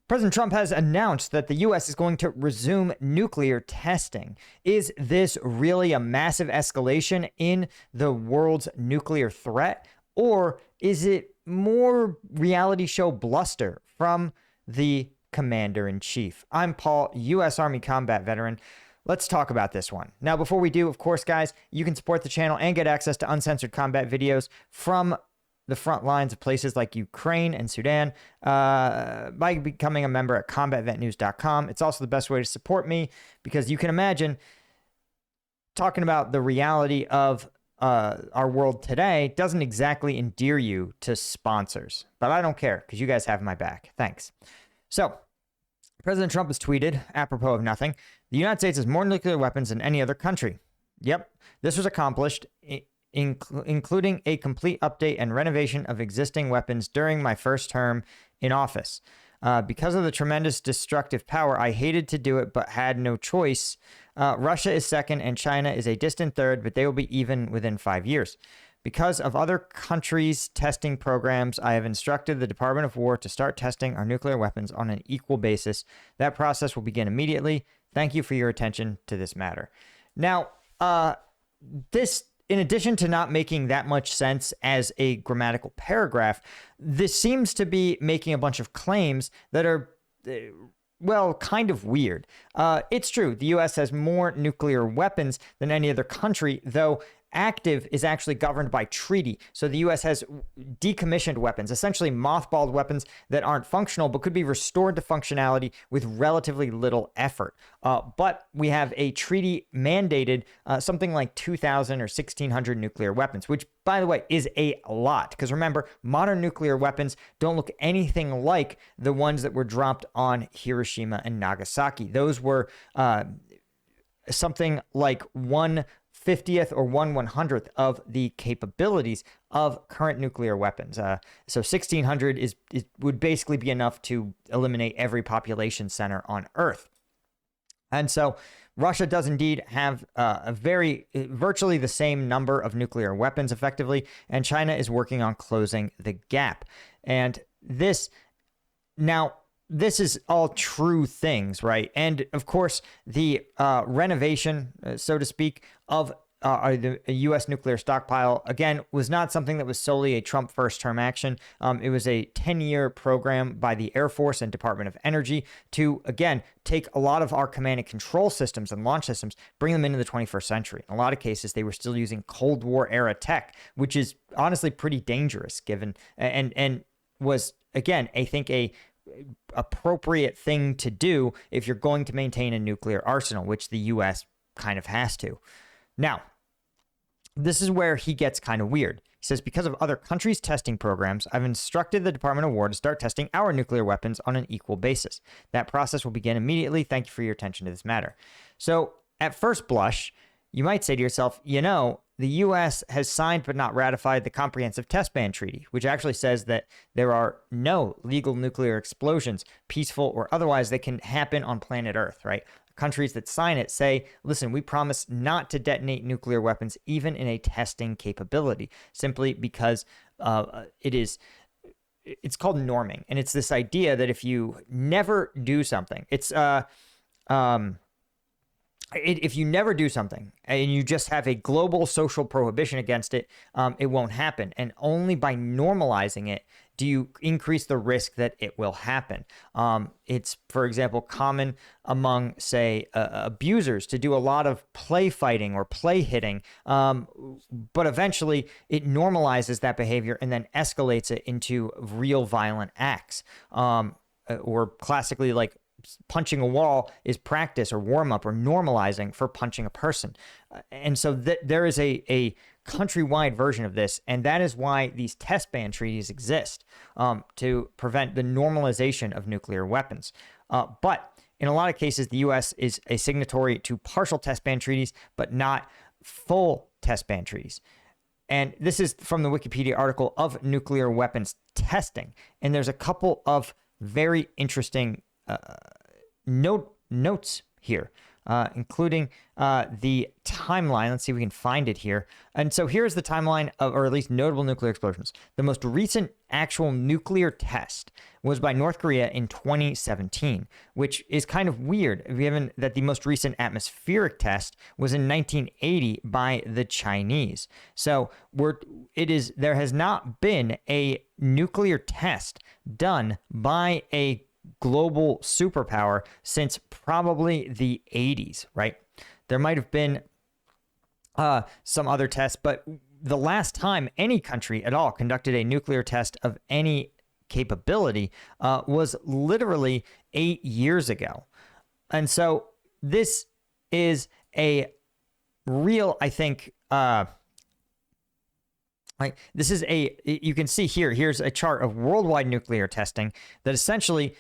President Trump has announced that the U.S. is going to resume nuclear testing. Is this really a massive escalation in the world's nuclear threat? Or is it more reality show bluster from the commander-in-chief? I'm Paul, U.S. Army combat veteran. Let's talk about this one. Now, before we do, of course, guys, you can support the channel and get access to uncensored combat videos from the front lines of places like Ukraine and Sudan by becoming a member at combatvetnews.com. It's also the best way to support me because you can imagine talking about the reality of our world today doesn't exactly endear you to sponsors, but I don't care because you guys have my back. Thanks. So President Trump has tweeted, apropos of nothing, the United States has more nuclear weapons than any other country. Yep, this was accomplished including a complete update and renovation of existing weapons during my first term in office. Because of the tremendous destructive power, I hated to do it, but had no choice. Russia is second and China is a distant third, but they will be even within 5 years. Because of other countries' testing programs, I have instructed the Department of War to start testing our nuclear weapons on an equal basis. That process will begin immediately. Thank you for your attention to this matter. Now, this, in addition to not making that much sense as a grammatical paragraph, this seems to be making a bunch of claims that are, well, kind of weird. It's true, the U.S. has more nuclear weapons than any other country, though active is actually governed by treaty. So the U.S. has decommissioned weapons, essentially mothballed weapons that aren't functional but could be restored to functionality with relatively little effort. But we have a treaty mandated something like 2,000 or 1,600 nuclear weapons, which, by the way, is a lot. Because remember, modern nuclear weapons don't look anything like the ones that were dropped on Hiroshima and Nagasaki. Those were something like 1/50th or 1/100th of the capabilities of current nuclear weapons. So 1,600 would basically be enough to eliminate every population center on Earth. And so Russia does indeed have virtually the same number of nuclear weapons effectively, and China is working on closing the gap. And this is all true things, right? And of course, the renovation, so to speak, of the U.S. nuclear stockpile, again, was not something that was solely a Trump first-term action. It was a 10-year program by the Air Force and Department of Energy to, again, take a lot of our command and control systems and launch systems, bring them into the 21st century. In a lot of cases, they were still using Cold War-era tech, which is honestly pretty dangerous, given and was, again, I think a appropriate thing to do if you're going to maintain a nuclear arsenal, which the U.S. kind of has to. Now, this is where he gets kind of weird. He says, because of other countries' testing programs, I've instructed the Department of War to start testing our nuclear weapons on an equal basis. That process will begin immediately. Thank you for your attention to this matter. So at first blush, you might say to yourself, the U.S. has signed but not ratified the Comprehensive Test Ban Treaty, which actually says that there are no legal nuclear explosions, peaceful or otherwise, that can happen on planet Earth, right? Countries that sign it say, listen, we promise not to detonate nuclear weapons even in a testing capability, simply because it's called norming. And it's this idea that if you never do something, if you never do something and you just have a global social prohibition against it, it won't happen. And only by normalizing it do you increase the risk that it will happen. It's, for example, common among, say, abusers to do a lot of play fighting or play hitting, but eventually it normalizes that behavior and then escalates it into real violent acts, or classically, like, punching a wall is practice or warm up or normalizing for punching a person. And so there is a countrywide version of this. And that is why these test ban treaties exist, to prevent the normalization of nuclear weapons. But in a lot of cases, the U.S. is a signatory to partial test ban treaties, but not full test ban treaties. And this is from the Wikipedia article of nuclear weapons testing. And there's a couple of very interesting notes here. including the timeline. Let's see if we can find it here. And so here's the timeline of, or at least notable nuclear explosions. The most recent actual nuclear test was by North Korea in 2017, which is kind of weird given that the most recent atmospheric test was in 1980 by the Chinese. So there has not been a nuclear test done by a global superpower since probably the 80s, right? There might have been some other tests, but the last time any country at all conducted a nuclear test of any capability was literally 8 years ago. And so this is a real, I think, you can see here's a chart of worldwide nuclear testing that essentially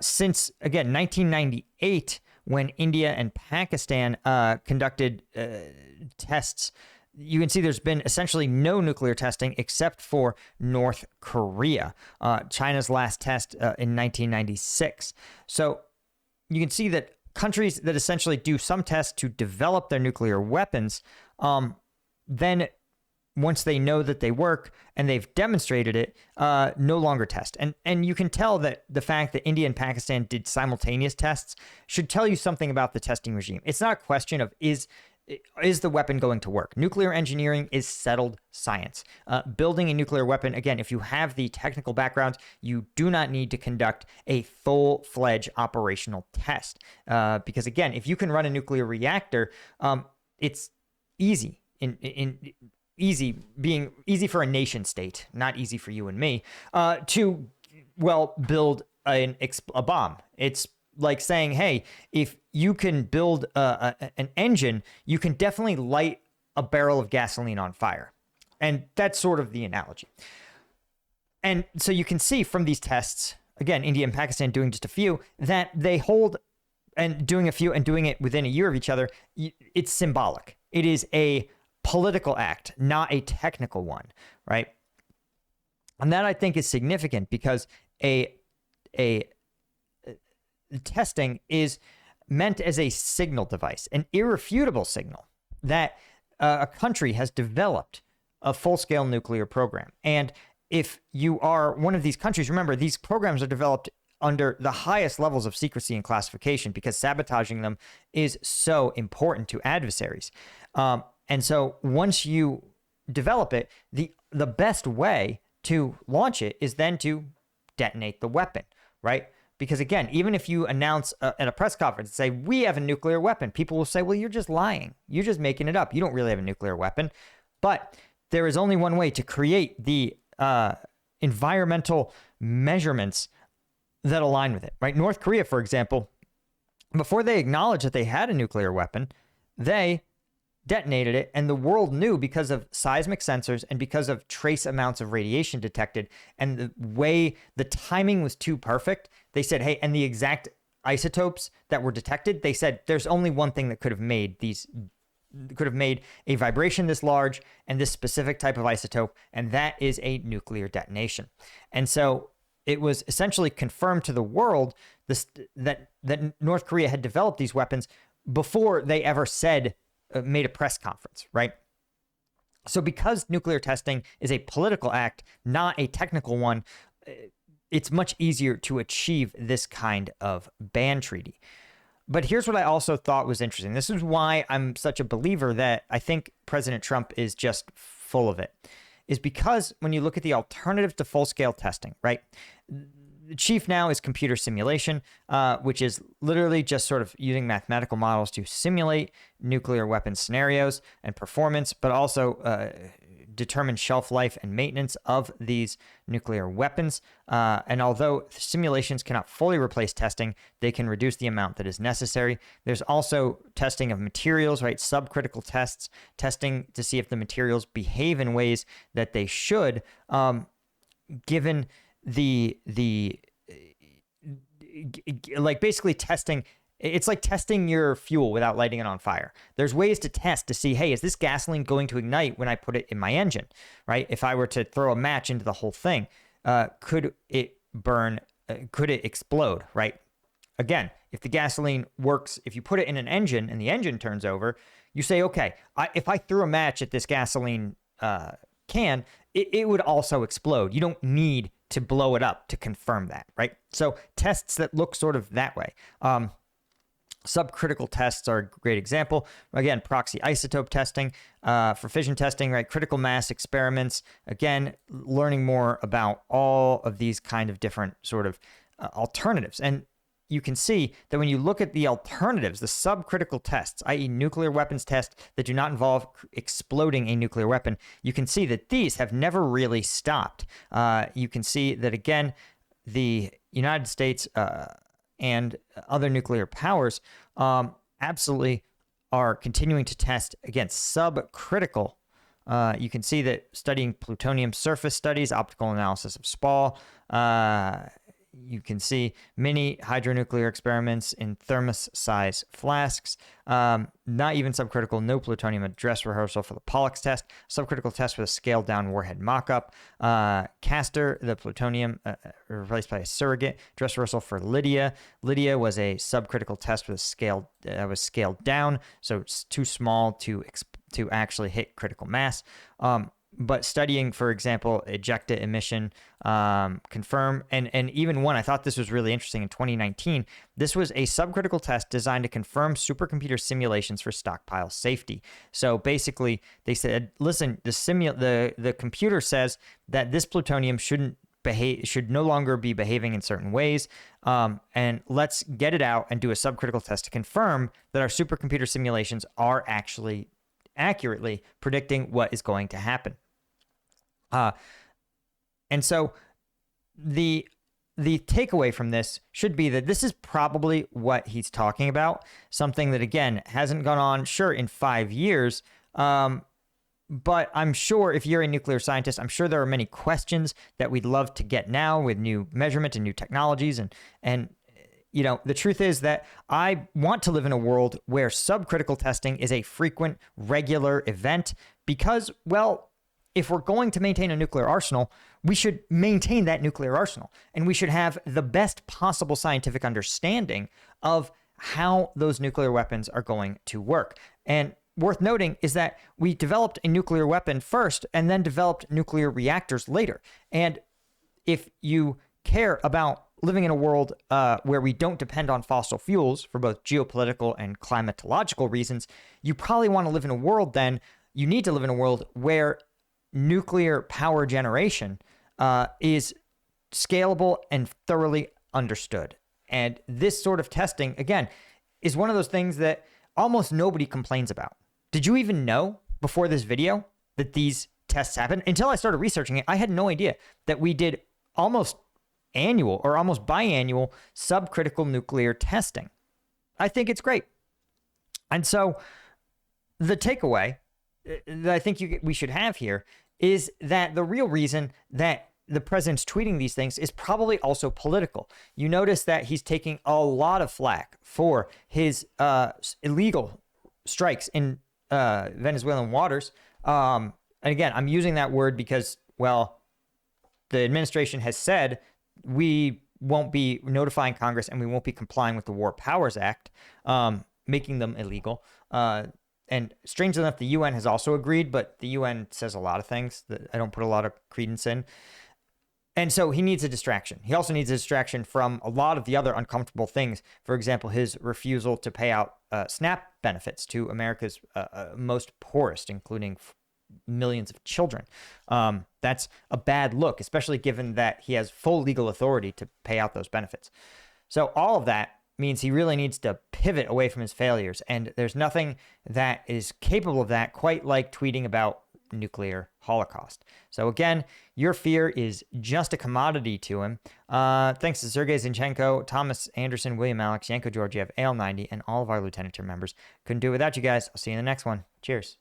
since, again, 1998, when India and Pakistan conducted tests, you can see there's been essentially no nuclear testing except for North Korea. China's last test in 1996. So you can see that countries that essentially do some tests to develop their nuclear weapons, then once they know that they work and they've demonstrated it, no longer test. And you can tell that the fact that India and Pakistan did simultaneous tests should tell you something about the testing regime. It's not a question of is the weapon going to work? Nuclear engineering is settled science. Building a nuclear weapon, again, if you have the technical background, you do not need to conduct a full-fledged operational test. Because again, if you can run a nuclear reactor, it's easy being easy for a nation state, not easy for you and me, to build a bomb. It's like saying, hey, if you can build an engine, you can definitely light a barrel of gasoline on fire. And that's sort of the analogy. And so you can see from these tests, again, India and Pakistan doing just a few, that they hold and doing a few and doing it within a year of each other. It's symbolic. It is a political act, not a technical one, right? And that I think is significant because testing is meant as a signal device, an irrefutable signal that a country has developed a full-scale nuclear program. And if you are one of these countries, remember, these programs are developed under the highest levels of secrecy and classification because sabotaging them is so important to adversaries. And so once you develop it, the best way to launch it is then to detonate the weapon, right? Because again, even if you announce at a press conference and say, we have a nuclear weapon, people will say, well, you're just lying. You're just making it up. You don't really have a nuclear weapon. But there is only one way to create the environmental measurements that align with it, right? North Korea, for example, before they acknowledged that they had a nuclear weapon, they detonated it, and the world knew because of seismic sensors and because of trace amounts of radiation detected, and the way the timing was too perfect. They said, hey, and the exact isotopes that were detected, they said there's only one thing that could have made a vibration this large and this specific type of isotope, and that is a nuclear detonation. And so it was essentially confirmed to the world that North Korea had developed these weapons before they ever made a press conference, right? So because nuclear testing is a political act, not a technical one, it's much easier to achieve this kind of ban treaty. But here's what I also thought was interesting. This is why I'm such a believer that I think President Trump is just full of it, is because when you look at the alternatives to full-scale testing, right? The chief now is computer simulation, which is literally just sort of using mathematical models to simulate nuclear weapon scenarios and performance, but also determine shelf life and maintenance of these nuclear weapons. And although simulations cannot fully replace testing, they can reduce the amount that is necessary. There's also testing of materials, right? Subcritical tests, testing to see if the materials behave in ways that they should, given like basically testing. It's like testing your fuel without lighting it on fire. There's ways to test to see, hey, is this gasoline going to ignite when I put it in my engine, right? If I were to throw a match into the whole thing, could it burn? Could it explode, right? again, if the gasoline works, if you put it in an engine and the engine turns over, you say, okay, if I threw a match at this gasoline can, it would also explode. You don't need to blow it up to confirm that, right? So tests that look sort of that way. Subcritical tests are a great example. Again, proxy isotope testing for fission testing, right? Critical mass experiments. Again, learning more about all of these kind of different sort of alternatives. And you can see that when you look at the alternatives, the subcritical tests, i.e. nuclear weapons tests that do not involve exploding a nuclear weapon, you can see that these have never really stopped. You can see that, again, the United States and other nuclear powers absolutely are continuing to test against subcritical. You can see that studying plutonium surface studies, optical analysis of SPAL, you can see many hydronuclear experiments in thermos-size flasks. Not even subcritical, no plutonium, a dress rehearsal for the Pollux test. Subcritical test with a scaled-down warhead mock-up. Castor, the plutonium replaced by a surrogate. Dress rehearsal for Lydia. Lydia was a subcritical test with a was scaled down, so it's too small to actually hit critical mass. But studying, for example, ejecta emission, confirm, and even one, I thought this was really interesting in 2019. This was a subcritical test designed to confirm supercomputer simulations for stockpile safety. So basically, they said, listen, the computer says that this plutonium should no longer be behaving in certain ways, and let's get it out and do a subcritical test to confirm that our supercomputer simulations are actually accurately predicting what is going to happen. And so the takeaway from this should be that this is probably what he's talking about, something that, again, hasn't gone on, sure, in 5 years, but I'm sure if you're a nuclear scientist, I'm sure there are many questions that we'd love to get now with new measurement and new technologies. And you know, the truth is that I want to live in a world where subcritical testing is a frequent, regular event because, well, if we're going to maintain a nuclear arsenal, we should maintain that nuclear arsenal. And we should have the best possible scientific understanding of how those nuclear weapons are going to work. And worth noting is that we developed a nuclear weapon first and then developed nuclear reactors later. And if you care about living in a world where we don't depend on fossil fuels for both geopolitical and climatological reasons, you probably want to live in a world you need to live in a world where nuclear power generation is scalable and thoroughly understood. And this sort of testing, again, is one of those things that almost nobody complains about. Did you even know before this video that these tests happen? Until I started researching it, I had no idea that we did almost annual or almost biannual subcritical nuclear testing. I think it's great. And so the takeaway that I think we should have here is that the real reason that the president's tweeting these things is probably also political. You notice that he's taking a lot of flack for his illegal strikes in Venezuelan waters. And again, I'm using that word because, well, the administration has said we won't be notifying Congress and we won't be complying with the War Powers Act, making them illegal. And strangely enough, the UN has also agreed, but the UN says a lot of things that I don't put a lot of credence in. And so he needs a distraction. He also needs a distraction from a lot of the other uncomfortable things. For example, his refusal to pay out SNAP benefits to America's most poorest, including millions of children. That's a bad look, especially given that he has full legal authority to pay out those benefits. So all of that means he really needs to pivot away from his failures. And there's nothing that is capable of that quite like tweeting about nuclear holocaust. So again, your fear is just a commodity to him. Thanks to Sergei Zinchenko, Thomas Anderson, William Alex, Yanko Georgiev, AL90, and all of our Lieutenant Tier members. Couldn't do it without you guys. I'll see you in the next one. Cheers.